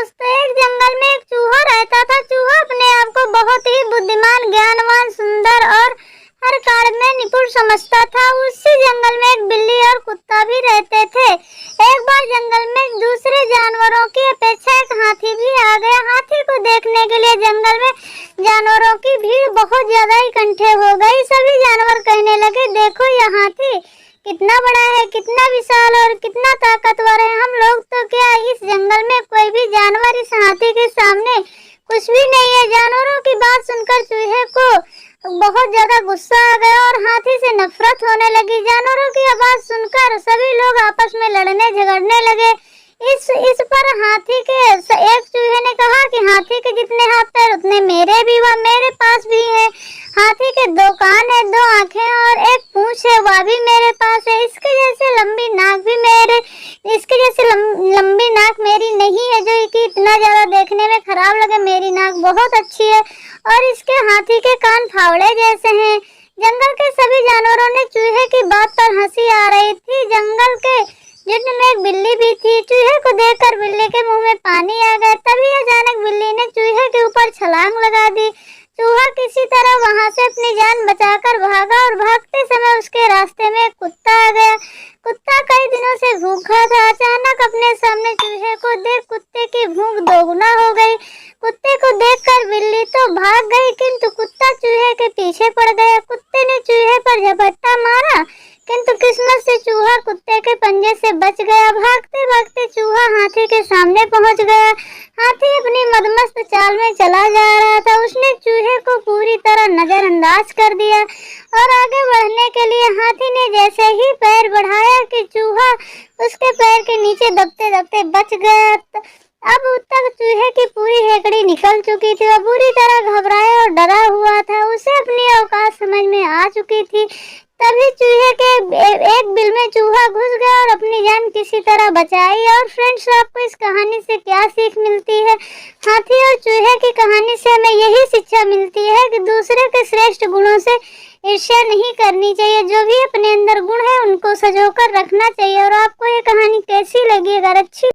दोस्तों, एक जंगल में एक चूहा रहता था। चूहा अपने आप को बहुत ही बुद्धिमान, ज्ञानवान, सुंदर और हर कार्य में निपुण समझता था। उसी जंगल में एक बिल्ली और कुत्ता भी रहते थे। एक बार जंगल में दूसरे जानवरों की अपेक्षा एक हाथी भी आ गया। हाथी को देखने के लिए जंगल में जानवरों की भीड़ बहुत ज्यादा इकट्ठे हो गई। सभी जानवर कहने लगे, देखो यह हाथी कितना बड़ा है, कितना विशाल और कितना ताकतवर है। हम लोग तो क्या, इस जंगल में कोई भी जानवर इस हाथी के सामने कुछ भी नहीं है। जानवरों की बात सुनकर चूहे को बहुत ज्यादा गुस्सा आ गया और हाथी से नफरत होने लगी। जानवरों की आवाज सुनकर सभी लोग आपस में लड़ने झगड़ने लगे। इस पर हाथी के एक चूहे ने कहा कि हाथी के जितने हाथ पैर उतने मेरे भी, वह मेरे पास भी है। हाथी के दो कान है, दो आंखें और एक पूंछ है, वह भी मेरे पास है। इसके जैसे लंबी नाक मेरी नहीं है, जो कि इतना ज्यादा देखने में खराब लगे। मेरी नाक बहुत अच्छी है और इसके हाथी के कान फावड़े जैसे हैं। जंगल के सभी जानवरों ने चूहे की बात पर हंसी आ रही थी। जंगल के झुंड में एक बिल्ली भी थी। चूहे को देखकर बिल्ली के मुंह में पानी आ गया। तभी अचानक बिल्ली ने चूहे के ऊपर छलांग लगा दी। चूहा किसी तरह वहां से अपनी जान बचाकर भागा और भागते समय उसके रास्ते में एक कुत्ता आ गया। कुत्ता कई दिनों से भूखा था। अचानक अपने सामने चूहे को देख कुत्ते की भूख दोगुना हो गई। कुत्ते को देखकर बिल्ली तो भाग गई, किंतु कुत्ता चूहे के पीछे पड़ गया। कुत्ते ने चूहे पर झपट्टा मारा, किंतु किस्मत से चूहा कुत्ते के पंजे से बच गया। भागते भागते चूहा हाथी के सामने पहुंच गया। हाथी अपनी मदमस्त चाल में चला जा रहा था। उसने चूहे को पूरी तरह नजरअंदाज कर दिया और आगे बढ़ने के लिए हाथी ने जैसे ही पैर बढ़ाया कि चूहा उसके पैर के नीचे दबते दबते बच गया। अब तक चूहे की पूरी हेकड़ी निकल चुकी थी। वह बुरी तरह घबराया और डरा हुआ था। उसे अपनी औकात समझ में आ चुकी थी। तभी चूहे के एक बिल में चूहा घुस गया और अपनी जान किसी तरह बचाई। और फ्रेंड्स, आपको इस कहानी से क्या सीख मिलती है? हाथी और चूहे की कहानी से हमें यही शिक्षा मिलती है कि दूसरे के श्रेष्ठ गुणों से ईर्ष्या नहीं करनी चाहिए। जो भी अपने अंदर गुण है उनको संजोकर रखना चाहिए। और आपको ये कहानी कैसी लगी? अगर अच्छी